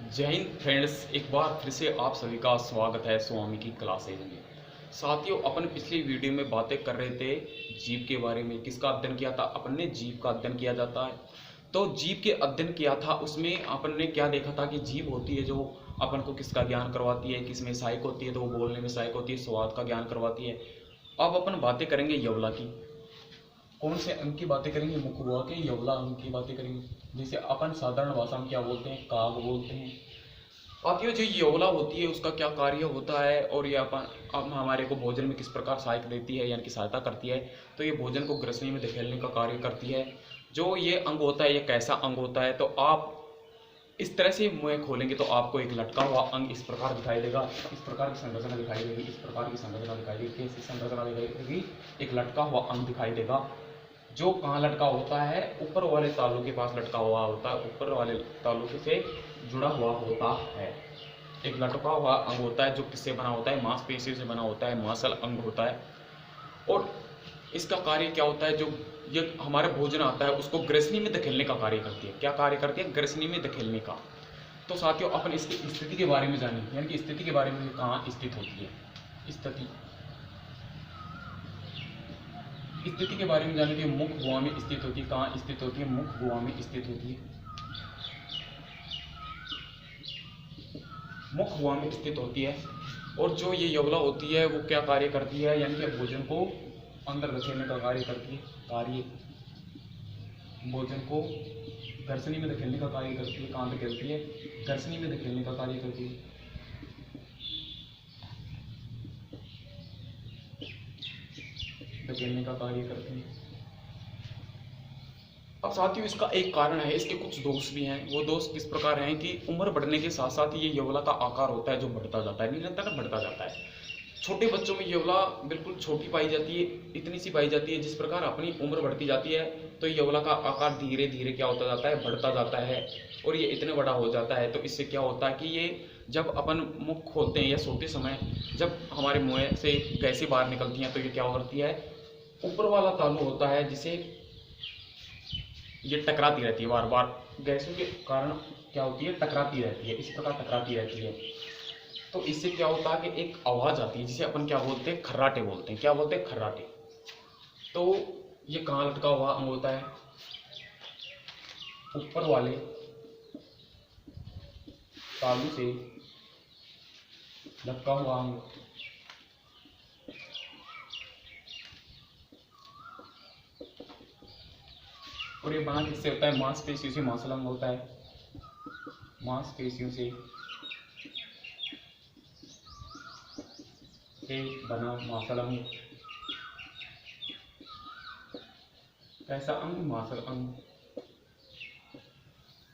जय हिंद फ्रेंड्स, एक बार फिर से आप सभी का स्वागत है स्वामी की क्लासेज में। साथियों, अपन पिछली वीडियो में बातें कर रहे थे जीव के बारे में। किसका अध्ययन किया था? अपन ने जीव का अध्ययन किया जाता है। तो जीव के अध्ययन किया था, उसमें अपन ने क्या देखा था कि जीव होती है जो अपन को किसका ज्ञान करवाती है, किसमें सहायक होती है, तो वो बोलने में सहायक होती है, स्वाद का ज्ञान करवाती है। अब अपन बातें करेंगे यवला की। कौन से अंग की बातें करेंगे? मुख हुआ के यवला अंग की बातें करेंगे। जैसे अपन साधारण भाषा में क्या बोलते हैं? काग बोलते हैं। बाकी जो यवला होती है उसका क्या कार्य होता है और ये अपन अब हमारे को भोजन में किस प्रकार सहायक देती है, यानी कि सहायता करती है। तो ये भोजन को ग्रसनी में धकेलने का कार्य करती है। जो ये अंग होता है, ये कैसा अंग होता है? तो आप इस तरह से मुंह खोलेंगे तो आपको एक लटका हुआ अंग इस प्रकार दिखाई देगा। इस प्रकार की संरचना दिखाई देगी, इस प्रकार की संरचना दिखाई देगी। कैसी संरचना दिखाई देगी? एक लटका हुआ अंग दिखाई देगा। जो कहाँ लटका होता है? ऊपर वाले तालू के पास लटका हुआ होता है, ऊपर वाले तालू से जुड़ा हुआ होता है। एक लटका हुआ अंग होता है जो किससे बना होता है? मांसपेशियों से बना होता है, मांसल अंग होता है। और इसका कार्य क्या होता है? जो ये हमारा भोजन आता है उसको ग्रसनी में धकेलने का कार्य करती है। क्या कार्य करती है? ग्रसनी में धकेलने का। तो साथियों, अपन इसकी स्थिति के बारे में जानेंगे, यानी कि स्थिति के बारे में कहाँ स्थित होती है। स्थिति के बारे में जानेंगे। मुख गुहा में स्थित होती है। कहाँ स्थित होती है? मुख गुहा में स्थित होती है। मुख गुहा में स्थित होती है। और जो ये यवला होती है वो क्या कार्य करती है? यानी कि भोजन को अंदर धकेलने का कार्य करती है। भोजन को घर्षणी में धकेलने का कार्य करती है। कहाँ धकेलती है? घर्षणी में धकेलने का कार्य करती है। धकेलने का कार्य करती है। अब साथियों, इसका एक कारण है, इसके कुछ दोष भी हैं। वो दोष किस प्रकार हैं कि उम्र बढ़ने के साथ साथ ये यवला का आकार होता है जो बढ़ता जाता है, निरंतर बढ़ता जाता है। छोटे बच्चों में यवला बिल्कुल छोटी पाई जाती है, इतनी सी पाई जाती है। जिस प्रकार अपनी उम्र बढ़ती जाती है तो यवला का आकार धीरे धीरे क्या होता जाता है? बढ़ता जाता है। और ये इतने बड़ा हो जाता है तो इससे क्या होता है कि ये जब अपन मुख खोलते हैं या सोते समय जब हमारे मुंह से गैसें बाहर निकलती हैं तो ये क्या करती है? ऊपर वाला तालू होता है जिसे ये टकराती रहती है, बार बार गैसों के कारण क्या होती है? टकराती रहती है, इस प्रकार टकराती रहती है। तो इससे क्या होता है कि एक आवाज आती है जिसे अपन क्या बोलते हैं? खर्राटे बोलते हैं। क्या बोलते हैं? खर्राटे। तो ये कहाँ लटका हुआ अंग होता है? ऊपर वाले तालू से लटका हुआ अंग। और ये बना किससे होता है? मांसपेशियों से मांसल अंग होता है। मांसपेशियों से बना मांसल अंग। कैसा अंग? मांसल अंग।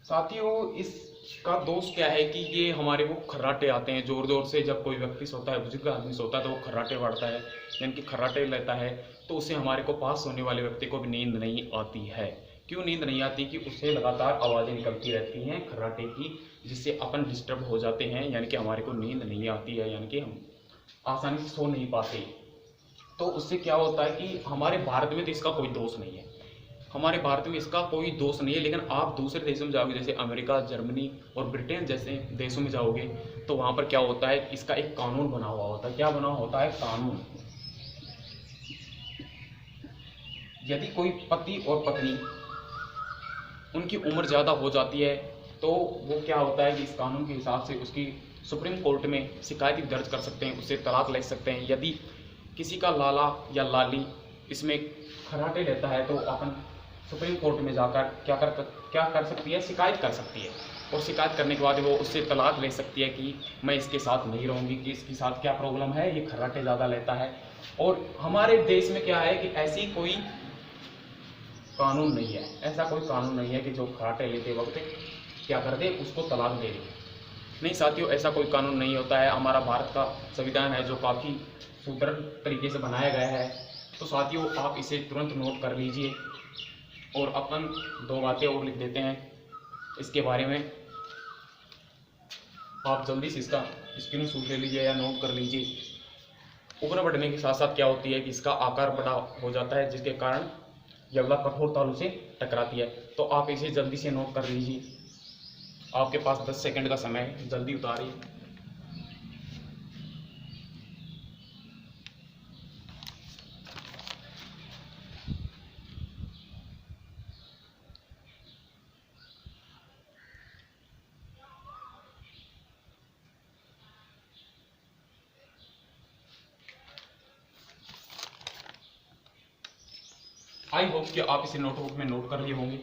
साथियों, इसका दोष क्या है कि ये हमारे को खर्राटे आते हैं जोर जोर से। जब कोई व्यक्ति सोता है, बुजुर्ग आदमी सोता है तो वो खर्राटे बढ़ता है, यानी कि खर्राटे लेता है। तो उससे हमारे को पास सोने वाले व्यक्ति को भी नींद नहीं आती है। क्यों नींद नहीं आती? कि उससे लगातार आवाज़ें निकलती रहती हैं खर्राटे की, जिससे अपन डिस्टर्ब हो जाते हैं, यानी कि हमारे को नींद नहीं आती है, यानी कि हम आसानी से सो नहीं पाते। तो उससे क्या होता है कि हमारे भारत में तो इसका कोई दोष नहीं है, हमारे भारत में इसका कोई दोष नहीं है। लेकिन आप दूसरे देशों में जाओगे, जैसे अमेरिका, जर्मनी और ब्रिटेन जैसे देशों में जाओगे तो वहाँ पर क्या होता है? इसका एक कानून बना हुआ होता है। क्या बना होता है? कानून। यदि कोई पति और पत्नी उनकी उम्र ज़्यादा हो जाती है तो वो क्या होता है कि इस कानून के हिसाब से उसकी सुप्रीम कोर्ट में शिकायत दर्ज कर सकते हैं, उससे तलाक ले सकते हैं। यदि किसी का लाला या लाली इसमें खर्राटे लेता है तो अपन सुप्रीम कोर्ट में जाकर क्या कर सकती है? शिकायत कर सकती है। और शिकायत करने के बाद वो उससे तलाक ले सकती है कि मैं इसके साथ नहीं रहूँगी, कि इसके साथ क्या प्रॉब्लम है, ये खर्राटे ज़्यादा लेता है। और हमारे देश में क्या है कि ऐसी कोई कानून नहीं है, ऐसा कोई कानून नहीं है कि जो खर्राटे लेते वक्त क्या कर दे? उसको तलाक दे दे। नहीं साथियों, ऐसा कोई कानून नहीं होता है। हमारा भारत का संविधान है जो काफ़ी सुदृढ़ तरीके से बनाया गया है। तो साथियों, आप इसे तुरंत नोट कर लीजिए। और अपन दो बातें और लिख देते हैं इसके बारे में। आप जल्दी से इसका स्क्रीनशॉट ले लीजिए या नोट कर लीजिए। उम्र बढ़ने के साथ साथ क्या होती है कि इसका आकार बड़ा हो जाता है, जिसके कारण यवला कठोर तालू से टकराती है। तो आप इसे जल्दी से नोट कर लीजिए। आपके पास 10 सेकंड का समय है, जल्दी उतारिए। आई होप कि आप इसे नोटबुक में नोट कर लिए होंगे।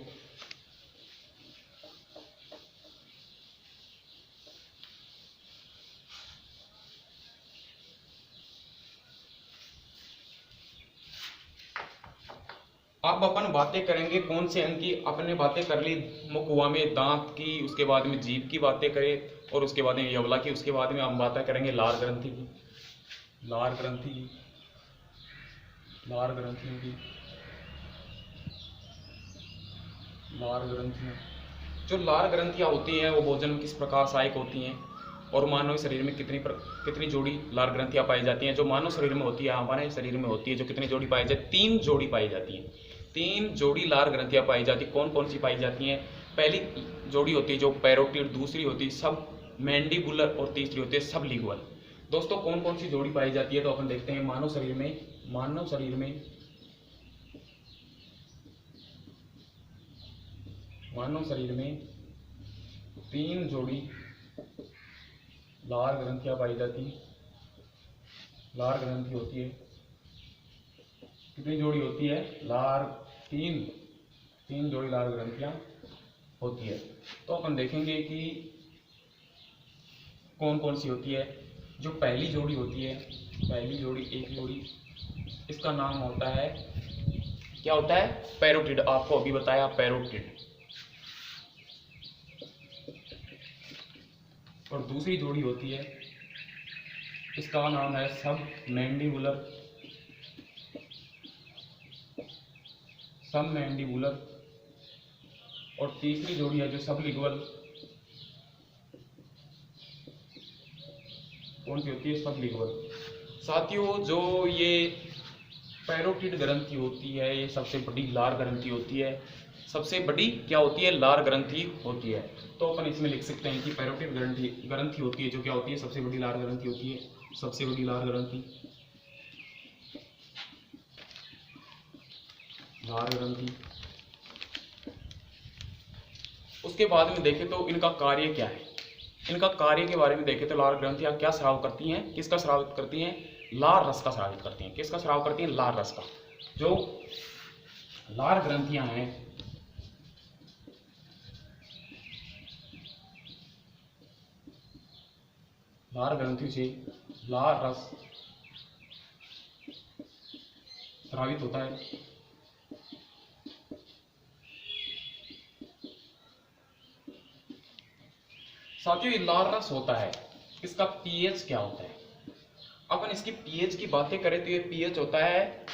आप अपन बातें करेंगे कौन से अंग की? अपने बातें कर ली मुख हुआ में दांत की, उसके बाद में जीभ की बातें करें, और उसके बाद में यवला की, उसके बाद में हम बातें करेंगे लार ग्रंथि की। लार ग्रंथि की, लार ग्रंथियों की, लार ग्रंथियां। जो लार ग्रंथियां होती हैं वो भोजन में किस प्रकार सहायक होती हैं, और मानव शरीर में कितनी जोड़ी लार ग्रंथियां पाई जाती हैं? जो मानव शरीर में होती है, हमारे शरीर में होती है, जो कितनी जोड़ी पाई जाती है? 3 जोड़ी पाई जाती हैं। 3 जोड़ी लार ग्रंथियां पाई जाती है। कौन कौन सी पाई जाती हैं? पहली जोड़ी होती है जो पैरोटिड, दूसरी होती है सब मैंडिबुलर, और तीसरी होती है सब लिंगुअल। दोस्तों कौन कौन सी जोड़ी पाई जाती है तो अपन देखते हैं। मानव शरीर में 3 जोड़ी लार ग्रंथियां पाई जाती हैं। लार ग्रंथि होती है, कितनी जोड़ी होती है? तीन जोड़ी लार ग्रंथियां होती है। तो अपन देखेंगे कि कौन कौन सी होती है। जो पहली जोड़ी होती है, एक जोड़ी, इसका नाम होता है, क्या होता है? पैरोटिड। आपको अभी बताया पैरोटिड। और दूसरी जोड़ी होती है, इसका नाम है सब मैंडिबुलर। और तीसरी जोड़ी है जो सब लिंगुअल। कौन सी होती है? सब लिंगुअल। साथियों जो ये पैरोटिड ग्रंथि होती है, ये सबसे बड़ी लार ग्रंथि होती है। सबसे बड़ी क्या होती है? लार ग्रंथि होती है। तो अपन इसमें लिख सकते हैं कि पैरोटिड ग्रंथि होती है जो क्या होती है? सबसे बड़ी लार ग्रंथि होती है। सबसे बड़ी लार ग्रंथि, लार ग्रंथि। उसके बाद में देखें तो इनका कार्य क्या है। इनका कार्य के बारे में देखें तो लार ग्रंथियां क्या स्राव करती हैं? किसका स्राव करती हैं? लार रस का स्रावित करती हैं। किसका स्राव करती हैं? लार रस का। जो लार ग्रंथियां हैं, लार ग्रंथियों से लार रस स्रावित होता है। साथियों ये लार रस होता है, इसका पीएच क्या होता है? अपन इसकी पीएच की बातें करें तो ये पीएच होता है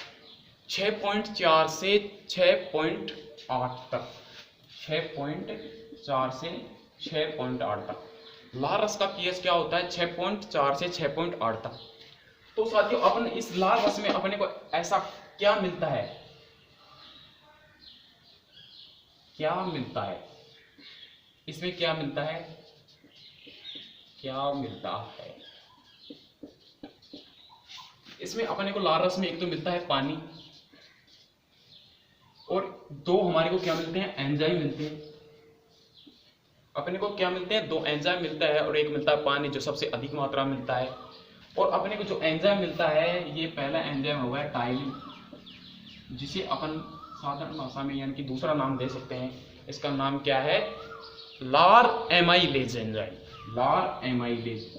6.4 से 6.8 तक। 6.4 से 6.8 तक लार रस का पीएच क्या होता है? 6.4 से 6.8 तक। तो साथियों अपन इस लार रस में अपने को ऐसा क्या मिलता है? क्या मिलता है इसमें? क्या मिलता है? क्या मिलता है इसमें? अपने को लार रस में एक तो मिलता है पानी, और 2 हमारे को क्या मिलते हैं? एंजाइम मिलते हैं। अपने को क्या मिलते हैं? 2 एंजाइम मिलता है, और एक मिलता है पानी जो सबसे अधिक मात्रा में मिलता है। और अपने को जो एंजाइम मिलता है, ये पहला एंजाइम होगा टाइलिन, जिसे अपन साधारण भाषा में यानी कि दूसरा नाम दे सकते हैं। इसका नाम क्या है? लार एमाइलेज एंजाइम। लार एमाइलेज।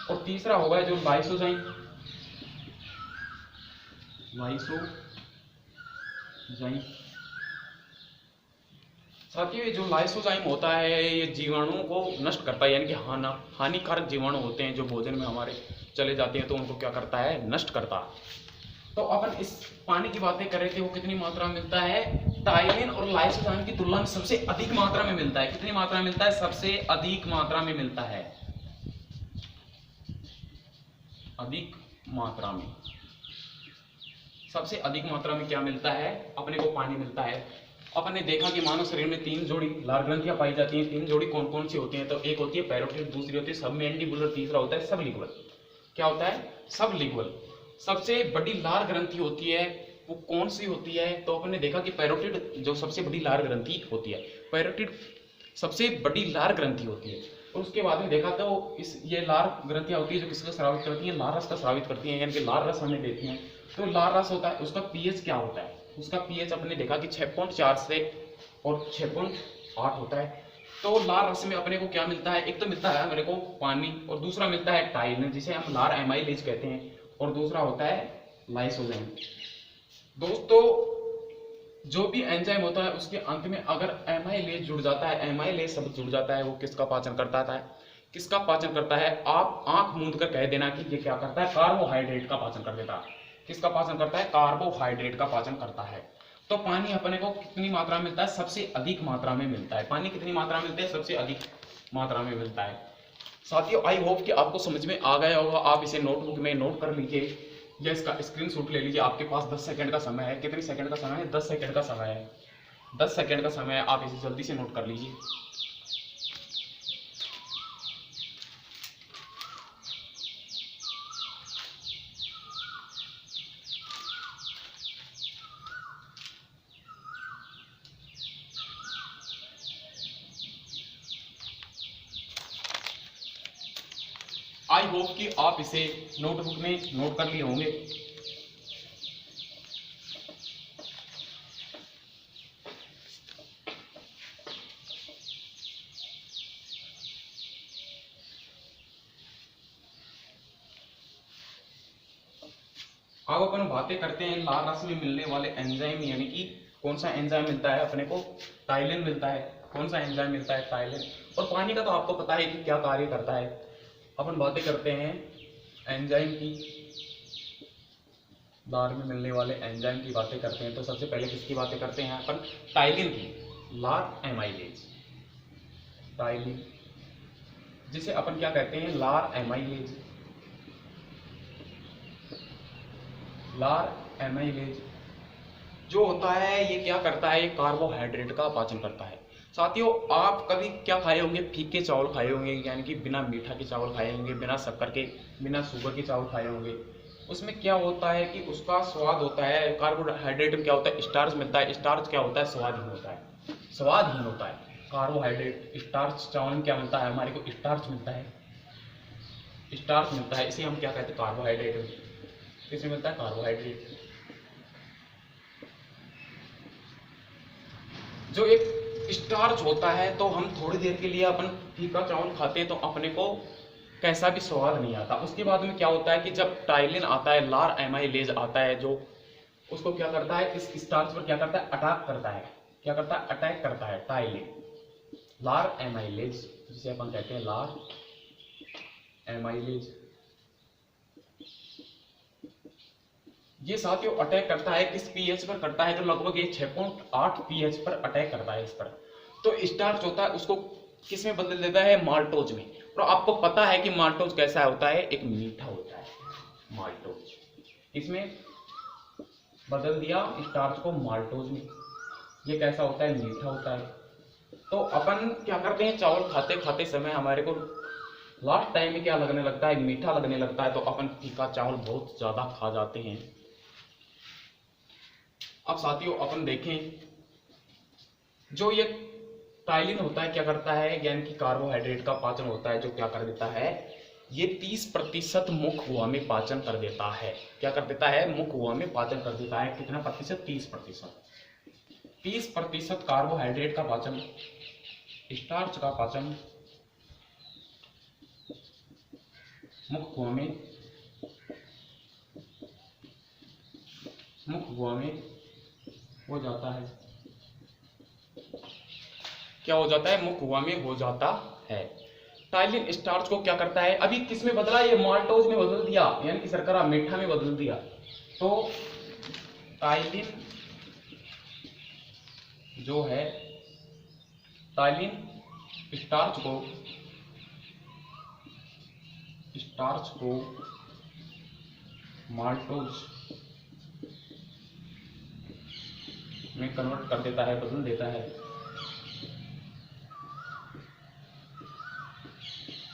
और तीसरा होगा जो लाइसोजाइम। साथियों ये जो लाइसोजाइम होता है ये जीवाणुओं को नष्ट करता है, यानी कि हानिकारक जीवाणु होते हैं जो भोजन में हमारे चले जाते हैं तो उनको क्या करता है? नष्ट करता है। तो अपन इस पानी की बातें कर रहे थे, वो कितनी मात्रा में मिलता है? टाइलिन और लाइसोजाइम की तुलना में सबसे अधिक मात्रा में मिलता है। कितनी मात्रा में मिलता है? सबसे अधिक मात्रा में मिलता है। अधिक मात्रा में सबसे अधिक मात्रा में क्या मिलता है, अपने को पानी मिलता है। अपन ने देखा कि मानव शरीर में 3 जोड़ी लार ग्रंथियां पाई जाती हैं। 3 जोड़ी कौन कौन सी होती हैं, तो एक होती है पैरोटिड, दूसरी होती है सबमेंडिबुलर, तीसरा होता है सबलिंगुअल। क्या होता है, सबलिंगुअल। सबसे बड़ी लार ग्रंथि होती है वो कौन सी होती है, तो अपन ने देखा कि पैरोटिड जो सबसे बड़ी लार ग्रंथि होती है, पैरोटिड सबसे बड़ी लार ग्रंथि होती है। और उसके बाद में देखा तो ये लार ग्रंथियां होती है जो किसका स्रावित करती हैं, लार रस का स्रावित करती हैं, यानी कि लार रस हमें देती हैं। तो लार रस होता है, उसका पीएच क्या होता है, उसका पीएच अपने देखा कि 6.4 से और 6.8 होता है। तो लार रस में अपने को क्या मिलता है, एक तो मिलता है अपने को पानी, और दूसरा मिलता है टाइलिन जिसे हम लार एमाइलेज कहते हैं, और दूसरा होता है लाइसोजाइम। दोस्तों जो भी एंजाइम होता है उसके अंत में अगर एमाइलेज जुड़ जाता है, एमाइलेज शब्द जुड़ जाता है, वो किसका पाचन करता है, किसका पाचन करता है, आप आंख मूंद कर कह देना कि ये क्या करता है, कार्बोहाइड्रेट का पाचन कर देता है। किसका पाचन करता है, कार्बोहाइड्रेट का पाचन करता है। तो पानी अपने को कितनी मात्रा में मिलता है, सबसे अधिक मात्रा में मिलता है। पानी कितनी मात्रा में मिलता है, सबसे अधिक मात्रा में मिलता है। साथियों आई होप कि आपको समझ में आ गया होगा। आप इसे नोटबुक में नोट कर लीजिए या इसका स्क्रीनशॉट ले लीजिए। आपके पास 10 सेकंड का समय है। कितने सेकंड का समय है, 10 सेकंड का समय है। 10 सेकंड का समय है, आप इसे जल्दी से नोट कर लीजिए। आई होप कि आप इसे नोटबुक में नोट कर लिए होंगे। अब अपन बातें करते हैं लार रस में मिलने वाले एंजाइम, यानी कि कौन सा एंजाइम मिलता है अपने को, टाइलिन मिलता है। कौन सा एंजाइम मिलता है, टाइलिन। और पानी का तो आपको पता है कि क्या कार्य करता है। अपन बातें करते हैं एंजाइम की, लार में मिलने वाले एंजाइम की बातें करते हैं। तो सबसे पहले किसकी बातें करते हैं अपन, टाइलिन की, लार एमाइलेज। टाइलिन जिसे अपन क्या कहते हैं, लार एमाइलेज। लार एमाइलेज जो होता है ये क्या करता है, ये कार्बोहाइड्रेट का पाचन करता है। साथियों आप कभी क्या खाए होंगे, फीके चावल खाए होंगे, यानी कि बिना मीठा के चावल खाए होंगे, बिना शक्कर के, बिना शुगर के चावल खाए होंगे। उसमें क्या होता है कि उसका स्वाद होता है, कार्बोहाइड्रेट में क्या होता है, स्टार्च मिलता है। स्टार्च क्या होता है, स्वादहीन होता है, स्वादहीन होता है कार्बोहाइड्रेट। स्टार्च चावल में क्या मिलता है, हमारे को स्टार्च मिलता है, स्टार्च मिलता है। इसे हम क्या कहते हैं, कार्बोहाइड्रेट। किसे मिलता है, कार्बोहाइड्रेट। जो एक स्टार्च होता है, तो हम थोड़ी देर के लिए अपन फीका चावल खाते हैं तो अपने को कैसा भी स्वाद नहीं आता। उसके बाद में क्या होता है कि जब टाइलिन आता है, लार एमाइलेज आता है, जो उसको क्या करता है, इस स्टार्च पर क्या करता है, अटैक करता है। क्या करता है, अटैक करता है। टाइलिन, लार एमाइलेज जिसे अपन कहते हैं लार एमाइलेज, ये साथियों अटैक करता है किस पीएच पर करता है, तो लगभग ये 6.8 पीएच पर अटैक करता है इस पर। तो स्टार्च होता है उसको किस में बदल देता है, माल्टोज में। और आपको पता है कि माल्टोज कैसा होता है, एक मीठा होता है माल्टोज। इसमें बदल दिया स्टार्च को माल्टोज में, ये कैसा होता है, मीठा होता है। तो अपन क्या करते हैं, चावल खाते खाते समय हमारे को लास्ट टाइम में क्या लगने लगता है, मीठा लगने लगता है, तो अपन फीका चावल बहुत ज्यादा खा जाते हैं। अब साथियों अपन देखें, जो ये टाइलिन होता है क्या करता है, यानी कि कार्बोहाइड्रेट का पाचन होता है, जो क्या कर देता है, ये 30% मुख गुहा में पाचन कर देता है। क्या कर देता है, मुख गुहा में पाचन कर देता है। कितना प्रतिशत, 30%। 30% कार्बोहाइड्रेट का पाचन, स्टार्च का पाचन मुख गुहा में हो जाता है। क्या हो जाता है, मुख गुहा में हो जाता है। टाइलिन स्टार्च को क्या करता है, अभी किस में बदला, ये माल्टोज में बदल दिया, यानी कि शर्करा मीठा में बदल दिया। तो टाइलिन जो है, टाइलिन स्टार्च को माल्टोज में कन्वर्ट कर देता है, बदल देता है,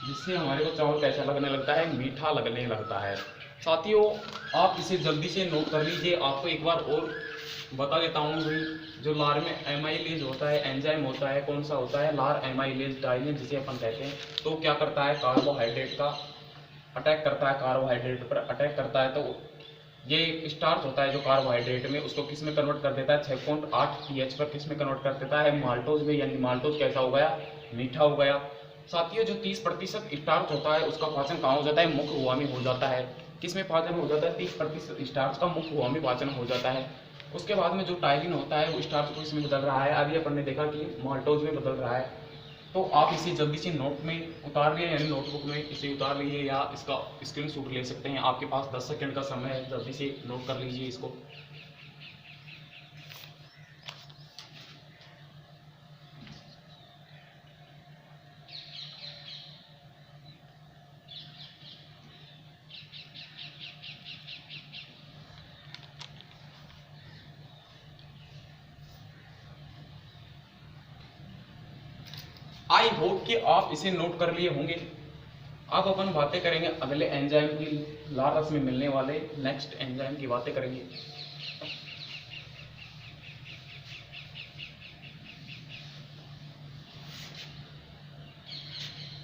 जिससे हमारे को चावल कैसा लगने लगता है, मीठा लगने लगता है। साथियों, आप इसे जल्दी से नोट कर लीजिए। आपको एक बार और बता देता हूँ भाई, जो लार में एमाइलेज होता है, एंजाइम होता है, कौन सा होता है, लार एमाइलेज डाइलेज जिसे अपन कहते हैं। तो क्या करता है, कार्बोहाइड्रेट का अटैक करता है, कार्बोहाइड्रेट पर अटैक करता है। तो ये स्टार्च होता है जो कार्बोहाइड्रेट में, उसको किस में कन्वर्ट कर देता है, 6.8 pH पर किस में कन्वर्ट कर देता है, माल्टोज में। यानी माल्टोज कैसा हो गया, मीठा हो गया। साथियों, जो 30% स्टार्च होता है उसका पाचन कहाँ हो जाता है, मुख गुहा में हो जाता है। किस में पाचन हो जाता है, 30% स्टार्च का मुख गुहा में पाचन हो जाता है। उसके बाद में जो टाइलिन होता है वो स्टार्च को इसमें बदल रहा है। अभी अपन ने देखा कि माल्टोज में बदल रहा है। तो आप इसे जल्दी से नोट में उतार लिए, यानी नोटबुक में इसे उतार लीजिए, या इसका स्क्रीनशॉट ले सकते हैं। आपके पास 10 सेकंड का समय है, जल्दी से नोट कर लीजिए इसको। आई होप कि आप इसे नोट कर लिए होंगे। अब अपन बातें करेंगे अगले एंजाइम की, लार रस में मिलने वाले नेक्स्ट एंजाइम की बातें करेंगे।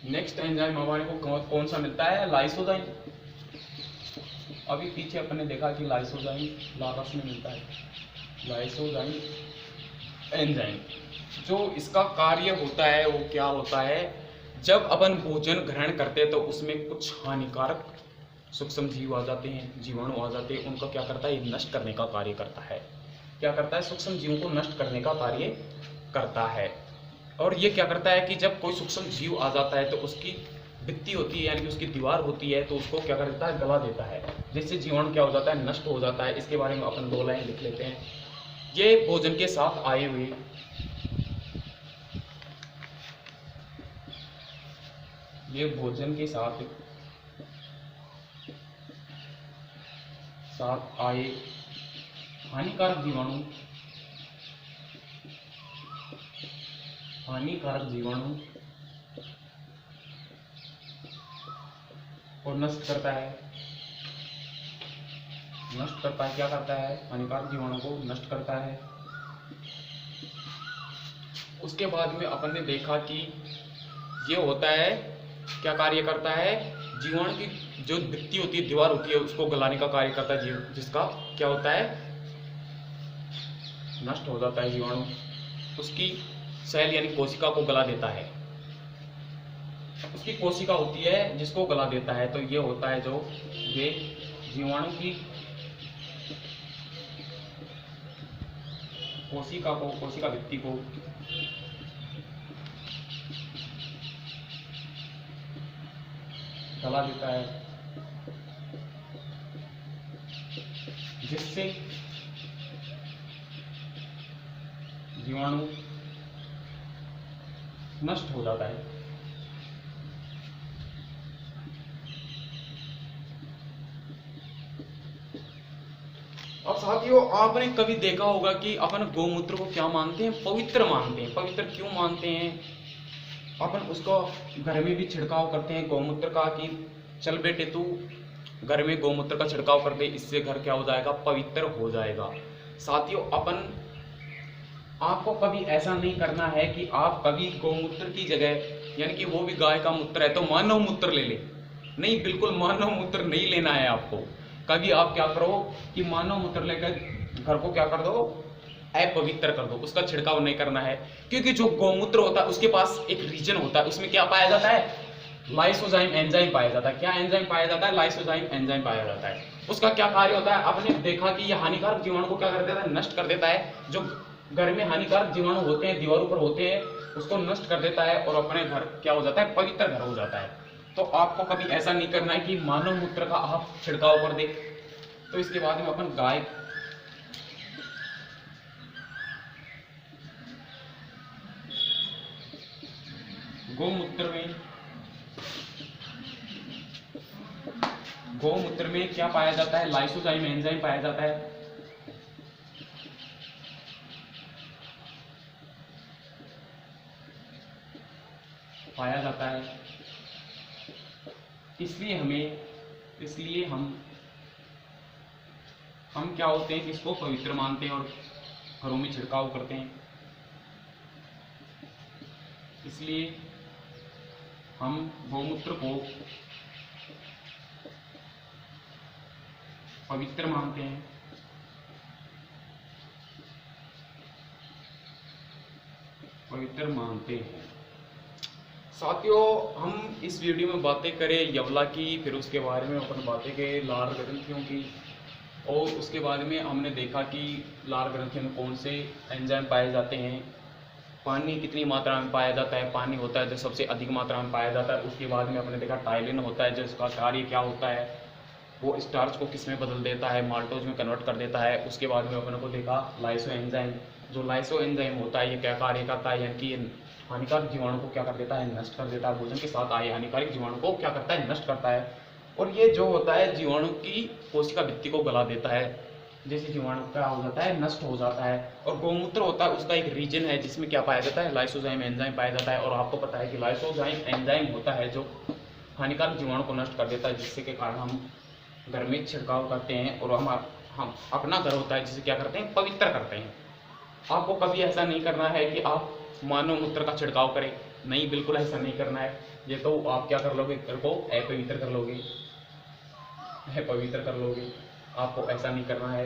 नेक्स्ट एंजाइम हमारे को कौन सा मिलता है, लाइसोजाइम। अभी पीछे अपन ने देखा कि लाइसोजाइम लार रस में मिलता है, लाइसोजाइम एंजाइम। जो इसका कार्य होता है वो क्या होता है, जब अपन भोजन ग्रहण करते हैं तो उसमें कुछ हानिकारक सूक्ष्म जीव आ जाते हैं, जीवाणु आ जाते हैं, उनका क्या करता है, नष्ट करने का कार्य करता है। क्या करता है, सूक्ष्म जीवों को नष्ट करने का कार्य करता है। और ये क्या करता है कि जब कोई सूक्ष्म जीव आ जाता है तो उसकी भित्ति होती है, यानी कि उसकी दीवार होती है, तो उसको क्या कर देता है, गला देता है, जिससे जीवाणु क्या हो जाता है, नष्ट हो जाता है। इसके बारे में अपन 2 लाइन लिख लेते हैं। ये भोजन के साथ आए हुए, ये भोजन के साथ आए हानिकारक जीवाणु, हानिकारक जीवाणु को नष्ट करता है, नष्ट करता है। क्या करता है, हानिकारक जीवाणु को नष्ट करता है। उसके बाद में अपन ने देखा कि ये होता है, क्या कार्य करता है, जीवाणु की जो भित्ति होती है, दीवार होती है, उसको गलाने का कार्य करता है जीव, जिसका क्या होता है, नष्ट हो जाता है जीवाणु, उसकी सेल यानी कोशिका को गला देता है। उसकी कोशिका होती है जिसको गला देता है। तो ये होता है जो ये जीवाणु की कोशिका को, कोशिका भित्ति को गला देता है, जिससे जीवाणु नष्ट हो जाता है। और साथियों, आपने कभी देखा होगा कि अपन गौमूत्र को क्या मानते हैं, पवित्र मानते हैं। पवित्र क्यों मानते हैं, अपन उसको घर में भी छिड़काव करते हैं गौमूत्र का, कि चल बेटे तू घर में गौमूत्र का छिड़काव कर दे, इससे घर क्या हो जाएगा, पवित्र हो जाएगा। साथियों, अपन आपको कभी ऐसा नहीं करना है कि आप कभी गौमूत्र की जगह, यानी कि वो भी गाय का मूत्र है तो मानव मूत्र ले ले, नहीं, बिल्कुल मानव मूत्र नहीं लेना है आपको। कभी आप क्या करो कि मानव मूत्र लेकर घर को क्या कर दो, अपवित्र कर दो, उसका छिड़काव नहीं करना है। क्योंकि जो गौमूत्र होता है उसके पास एक रीजन होता है, उसमें क्या पाया जाता है, लाइसोजाइम एंजाइम पाया जाता है। क्या एंजाइम पाया जाता है, लाइसोजाइम एंजाइम पाया जाता है। उसका क्या कार्य होता है, आपने देखा कि यह हानिकारक जीवाणु को क्या कर देता है, नष्ट कर देता है। जो घर में हानिकारक जीवाणु होते हैं, दीवारों पर होते हैं, उसको नष्ट कर देता है और अपने घर क्या हो जाता है, पवित्र घर हो जाता है। तो आपको कभी ऐसा नहीं करना है कि मानव मूत्र का आप छिड़काव कर दे। तो इसके बाद में अपन गाय, गौमूत्र में क्या पाया जाता है, लाइसोजाइम एंजाइम पाया जाता है। पाया जाता है। इसलिए हम क्या होते हैं, इसको पवित्र मानते हैं और घरों में छिड़काव करते हैं। इसलिए हम गौमूत्र को पवित्र मानते हैं। साथियों, हम इस वीडियो में बातें करें यवला की, फिर उसके बारे में अपन बातें करें लार ग्रंथियों की, और उसके बाद में हमने देखा कि लार ग्रंथियों में कौन से एंजाइम पाए जाते हैं, पानी कितनी मात्रा में पाया जाता है, पानी होता है जो सबसे अधिक मात्रा में पाया जाता है। उसके बाद में हमने देखा टाइलिन होता है, जो इसका कार्य क्या होता है, वो स्टार्च को किस में बदल देता है, माल्टोज में कन्वर्ट कर देता है। उसके बाद में अपने को देखा लाइसो एंजाइम, जो लाइसो एंजाइम होता है ये क्या कार्य करता है, यानी कि हानिकारक जीवाणु को क्या कर देता है, नष्ट कर देता है। भोजन के साथ आए हानिकारक जीवाणु को क्या करता है, नष्ट करता है। और ये जो होता है जीवाणु की कोशिका भित्ति को गला देता है, जैसे जीवाणु क्या हो जाता है, नष्ट हो जाता है। और गौमूत्र होता है उसका एक रीजन है जिसमें क्या पाया जाता है, लाइसोजाइम एंजाइम पाया जाता है। और आपको पता है कि लाइसोजाइम एंजाइम होता है जो हानिकारक जीवाणु को नष्ट कर देता है, जिससे के कारण हम घर में छिड़काव करते हैं और हम अपना घर होता है जिसे क्या करते हैं, पवित्र करते हैं। आपको कभी ऐसा नहीं करना है कि आप मानव मूत्र का छिड़काव करें, नहीं, बिल्कुल ऐसा नहीं करना है। ये तो आप क्या कर लोगे, घर को अपवित्र कर लोगे, पवित्र कर लोगे। आपको ऐसा नहीं करना है।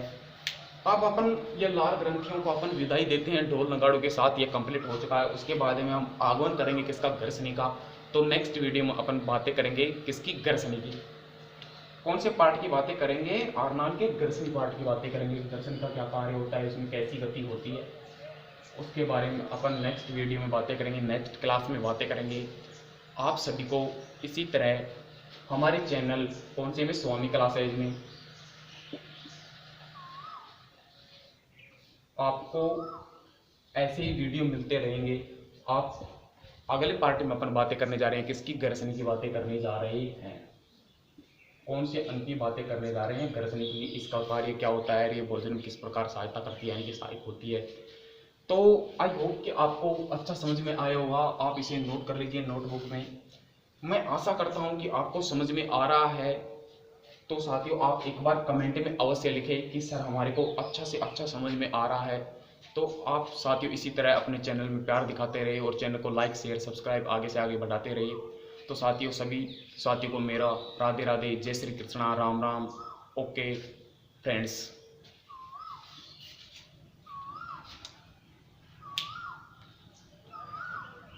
अब अपन ये लार ग्रंथियों को अपन विदाई देते हैं ढोल नगाड़ों के साथ। ये कंप्लीट हो चुका है। उसके बाद में हम आगमन करेंगे किसका, गर्सनी का। तो नेक्स्ट वीडियो में अपन बातें करेंगे किसकी, गर्सनी की। कौन से पार्ट की बातें करेंगे, आरनाल के गर्सनी पार्ट की बातें करेंगे। गर्सन का क्या कार्य होता है, इसमें कैसी गति होती है, उसके बारे में अपन नेक्स्ट वीडियो में बातें करेंगे, नेक्स्ट क्लास में बातें करेंगे। आप सभी को इसी तरह हमारे चैनल कौन से में, स्वामी क्लासेज में आपको ऐसे ही वीडियो मिलते रहेंगे। आप अगले पार्ट में अपन बातें करने जा रहे हैं किसकी, गर्सनी की बातें करने जा रहे हैं। कौन से अंग की बातें करने जा रहे हैं, गर्सनी की। इसका कार्य क्या होता है, ये भोजन में किस प्रकार सहायता करती है, ये सहायक होती है। तो आई होप कि आपको अच्छा समझ में आया होगा। आप इसे नोट कर लीजिए नोटबुक में। मैं आशा करता हूं कि आपको समझ में आ रहा है। तो साथियों, आप एक बार कमेंट में अवश्य लिखें कि सर हमारे को अच्छा से अच्छा समझ में आ रहा है। तो आप साथियों इसी तरह अपने चैनल में प्यार दिखाते रहिए और चैनल को लाइक शेयर सब्सक्राइब आगे से आगे बढ़ाते रहिए। तो साथियों, सभी साथियों को मेरा राधे राधे, जय श्री कृष्णा, राम राम। Okay friends.